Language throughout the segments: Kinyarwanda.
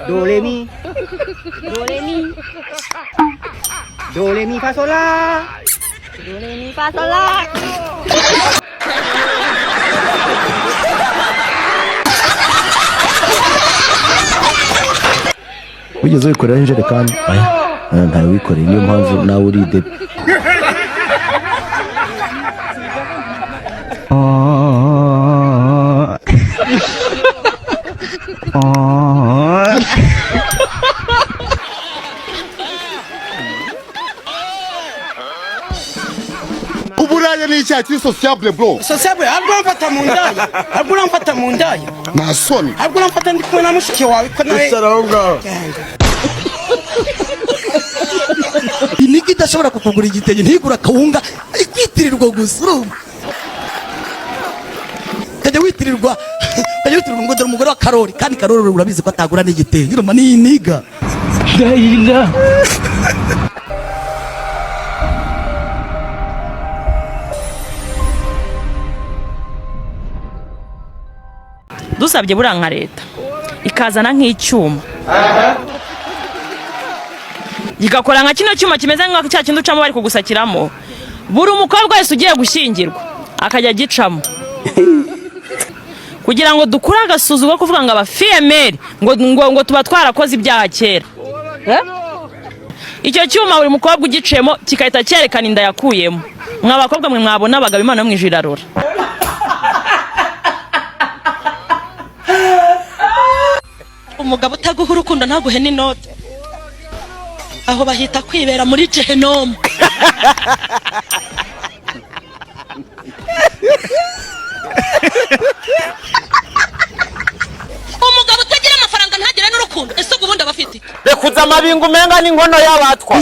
Do re mi. Do re mi. Do re mi fa sol la. Do re mi fa sol la. wigeze wikorera injerekani ntawe wikoreye niyo mpamvu nawe uri debe Uburaya ni icyaha kiri sociable bro. Sociable ahubwo mfata mu ndaya. Ahubwo mfata mu ndaya. Nta soni. Ahubwo mfata ndi kumwe na mushiki wawe ko nawe. Sarahunga. inigi idashobora kukugura igitenge ntigura kawunga ikwitirirwa gusa urumva kajya witirirwa ngo dore umugore wa Karori kandi Karori urabizi ko atagura n'igitenge urumva ni iniga gahinga dusabye buranka leta ikazana nk'icyuma igakora nka kino cyuma kimeze nka cya kintu ucamo bari kugusakiramo buri umukobwa wese ugiye gushyingirwa akajya gicamo kugira ngo dukure agasuzuguro kuvuga ngo aba female ngo tuba twarakoze ibyaha kera icyo cyuma buri mukobwa ugicemo kikahita cyerekana inda yakuyemo mwa bakobwa mwe mwabona abagabo Imana mu ijirarora umugabo utaguha urukundo ntaguhe n'inote aho bahita kwibera muri Gehinomu umugabo utagira amafaranga ntagira n'urukundo ese ubundi abafite Rekuza amabingu menga n'inkono y'abatwa.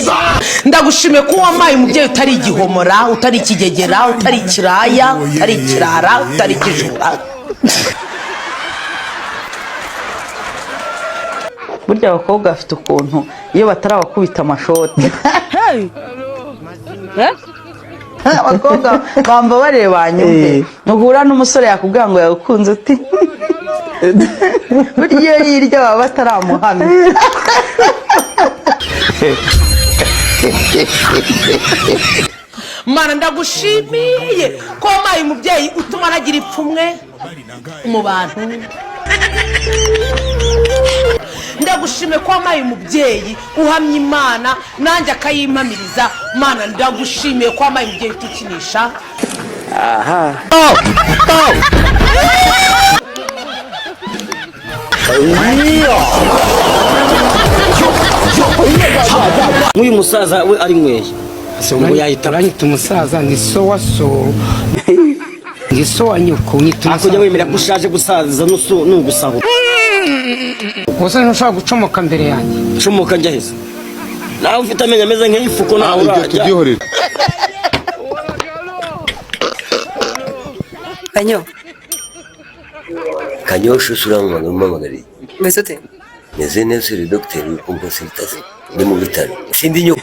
Ndagushime ko wamaye umubyeyi utari igihomora utari ikigegera utari ikiraya utari ikirara utari ikijura burya abakobwa bafite ukuntu iyo batarabakubita amashoti abakobwa bamba bareba nyumve nuhura n'umusore yakubwira ngo yagukunze uti burya yirya baba bataramuhamya Mana ndagushimiye ko wampaye umubyeyi utuma nagira ipfumwe mu bantu ndagushime ko wampaye umubyeyi uhamya Imana nanjye akayimpamiriza Mana ndagushimiye ko wampaye umubyeyi utukinisha Uyu musaza we ari mweye. ngo yahita banyita umusaza ni so wa so ni so wa nyoko nyita akujya wemera ko ushaje gusaza n'ugusahura gusa ntushaka gucomoka mbere yanjye comoka njya heza nawe ufite amenyo ameze nk'ifuko nawe urajya Kanyo shusura magari Mesote meze neza uri docteur w'ukompositazi ndi mu bitaro sindi nyo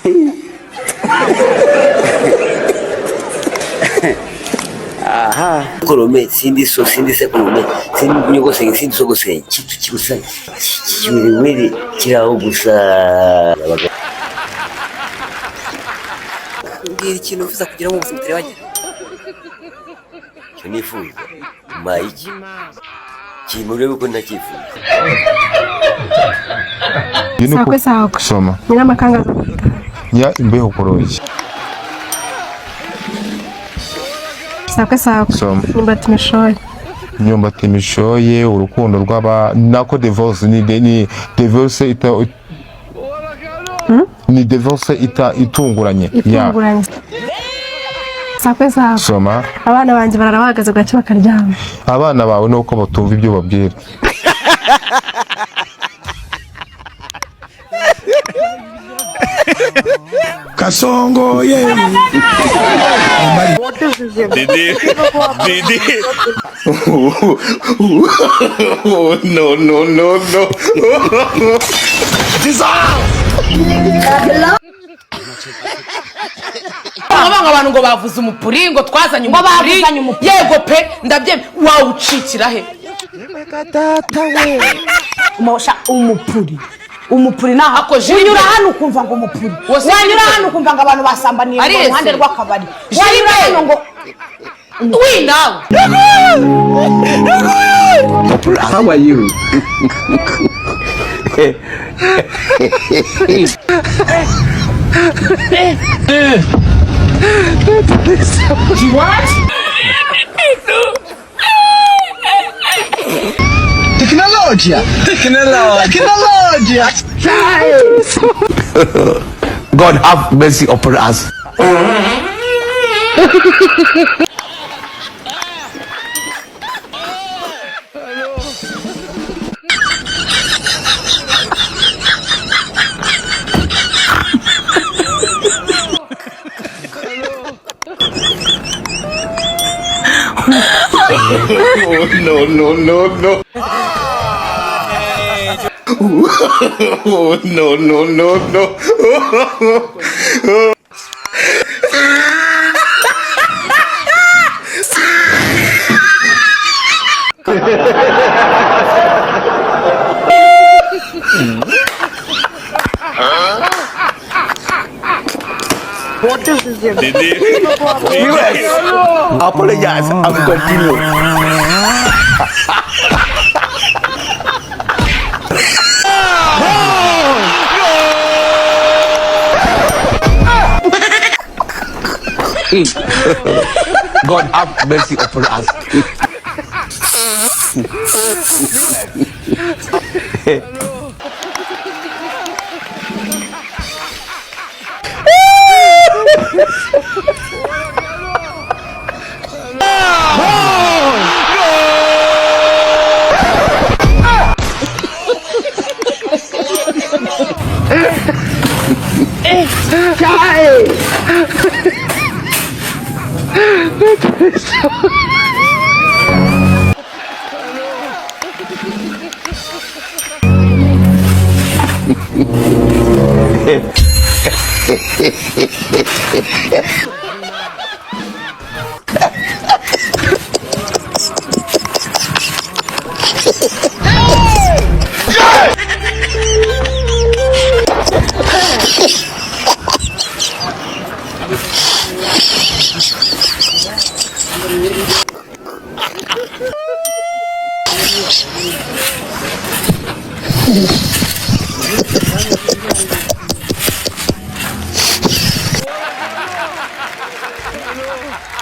korome sindi se korome sindi nyogo sindi sogo se kitu kibusa kiwiri kiraho gusa mbwira ikintu uvuza kugira ngo ubuzima wagira cyo nifuza mayiki kimurebe ko ntakifuza sakwe sakwe soma nyina makanga ya imbeho koroje sakwe sakwe soma nyumbati mishoye urukundo rw'aba nako divorce ni divorce ita ni divorce itunguranye ya sakwe sakwe soma abana banje bararabagaze gace bakaryama abana bawe nuko batumva ibyo babwira Kasongo ye Didi no abanga abantu ngo bavuze umupuri ngo twazanye umupuri yego pe ndabye wawucikira he Data we Mosha umupuri naho unyura hano ukumva ngo umupuri wanyura hano ukumva ngo abantu basambaniye mu ruhande rw'akabari wanyura hano ngo nawe How are you? What? Tecnologia. God have mercy upon us. No. No. What is this? Didi. Apologize. I'm continue. God have mercy upon us.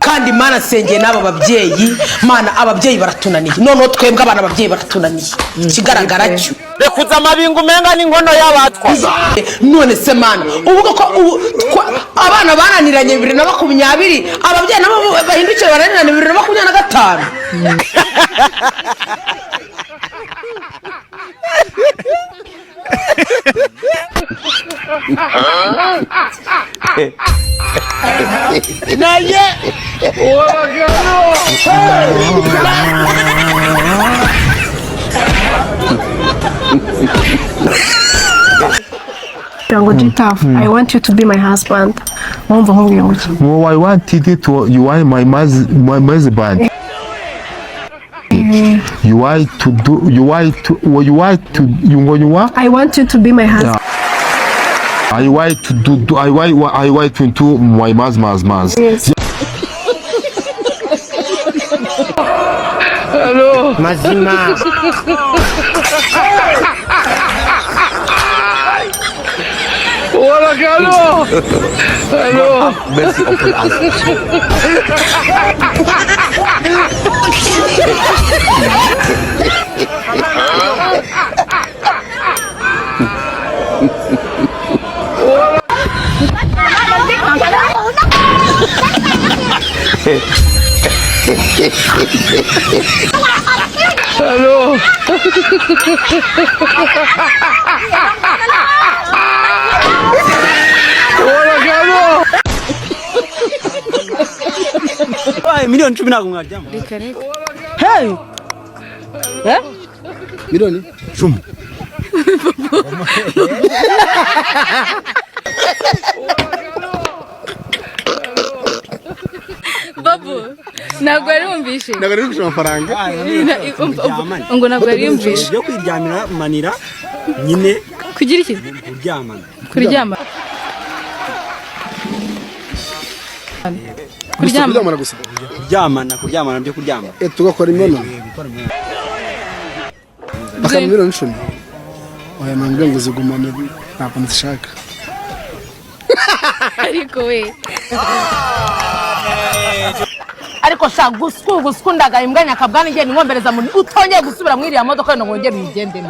kandi mana sengeye n'aba babyeyi mana ababyeyi baratunaniye none twebwe abana ababyeyi baratunaniye kigaragara cyo rekuza amabingu menga n'inkono y'abatwa none se mana uvuga ko abana bananiranye 2020 ababyeyi nabo bahindukira baraniranye 2025 naye Jango G-Tough, I want you to be my husband. Wumva nkubwiye ngo Oh, I wanted to. You are my husband. You want to do. You want to. You want to. You want. I want you to be my husband. I want to do. I want to do my mas. Yes. hello mazima Hola, Carlos. Hello. Mercy upon us. Hello. Hola, Carlos. Milioni 10 nako mwajama. Hey. Eh? Milioni 10. Babu, ntabwo yarumvishe ntabwo ari gushaka amafaranga ngo ntabwo yarumvishe byo kwiryamira manira nyine kugira iki kuryama kuryamana gusa kuryamana byo kuryama tugakora imibonano bakamubwira n'ishoni oya nambwira ngo zigumane ntabwo nzishaka ariko we ariko sha gusku ndaga imbwa nyakabwana ngiye ninkombereza muri utongeye gusubira muri iriya modoka no ngongere uyigendemo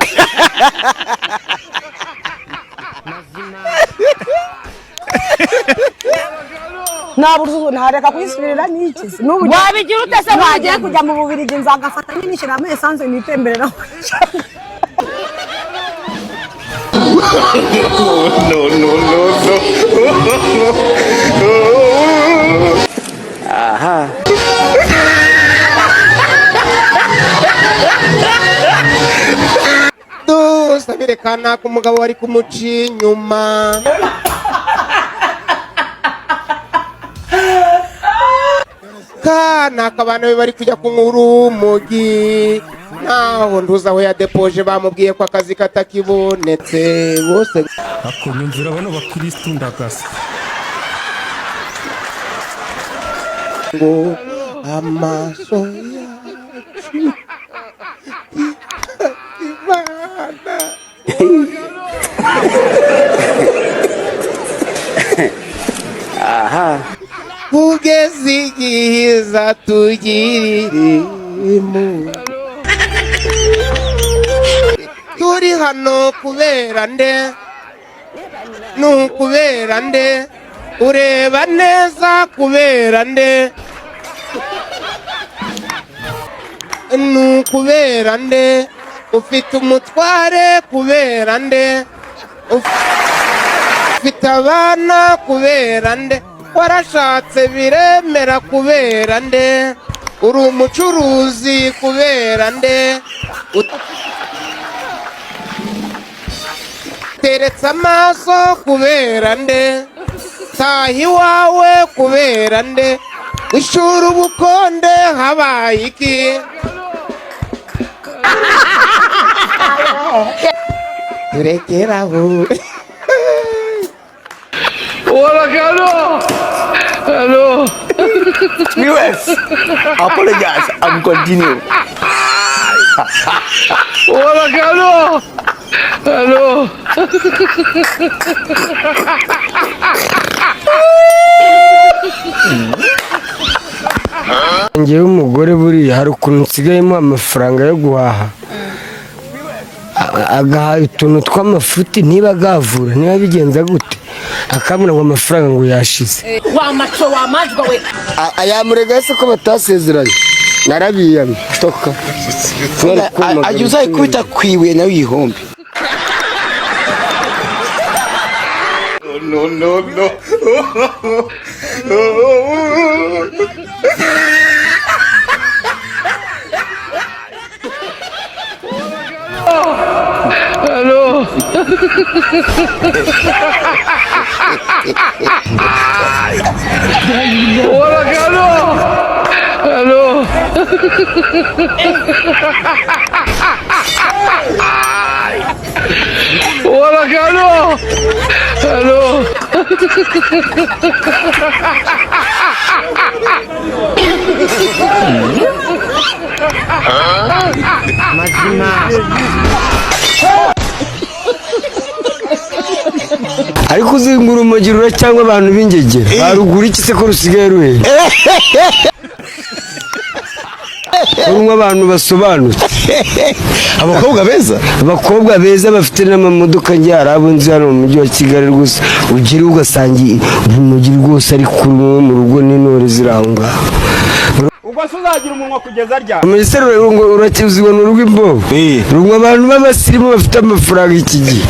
naburuzu ntareka kwisubirira n'iki n'ubu wabigira utese bagiye kujya mu bubirigi nzagafata nyinishira mu essence nitemberera aha dusabirekana ku mugabo wari kumuca inyuma kana akabana be bari kujya kunyura umugi naho ntuzi aho yadepoje bamubwiye ko akazi katakibonetse bose akonyumvira bano bakristo ndagasa ngo amaso yacu Imana aha kugeza igihe izatugirira impuhwe turi hano kubera nde ni ukubera nde ureba neza kubera nde ni ukubera nde ufite umutware kubera nde ufite abana kubera nde warashatse biremera kubera nde uri umucuruzi kubera nde teretse amaso kubera nde taha iwawe kubera nde wishura ubukonde habaye iki turekeraho hello viewers apologize I'm continue hello ngewe umugore buriya hari ukuntu nsigayemo amafaranga yo guhaha agaha utuntu tw'amafuti niba agavura niba bigenza gute akabona ngo amafaranga ngo yashize wa maco wa majwa we ayamurega se ko batasezeranye narabiyamye toka ajya uzayikubita kwibuye nawe uyihombe no ariko uzingura umugirura cyangwa abantu b'ingegera barugura iki se ko rusigaye ruhera urumwe abantu basobanutse abakobwa beza bafite n'amamodoka ngiye hari abo nzi hano mu mujyi wa Kigali rwose ugira ugasanga umujyi rwose ari kuri mu rugo n'intore ziri aho ngaho ubwo se uzagira umunwa kugeza rya mbese urakizibona urugo imbobo rumwe abantu b'abasirimu bafite amafaranga iki gihe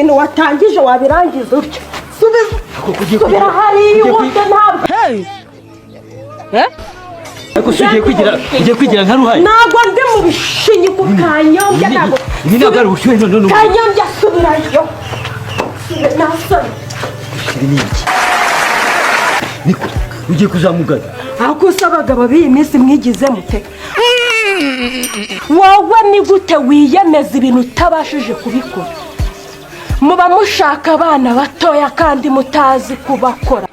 ibintu watangije wabirangiza utyo subira hariya wote ntabwo ariko ugiye kwigira nka ruhaye ntabwo ndi mu bishinyi ku kanyombya ntabwo ibi ntabwo ari ubushyuhe none kanyombya subirayo nasoni niko ugiye kuzamugaza ako usabaga babiyi iminsi mwigize mute wowe ni gute wiyemeza ibintu utabashije kubikora muba mushaka abana batoya kandi mutazi kubakora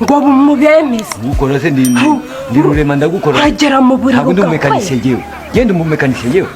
ngo mubemeze gukora se ndi rurema ndagukora agera mu buriro ntabwo ndi umumekanishe yewe genda umumekanishe yewe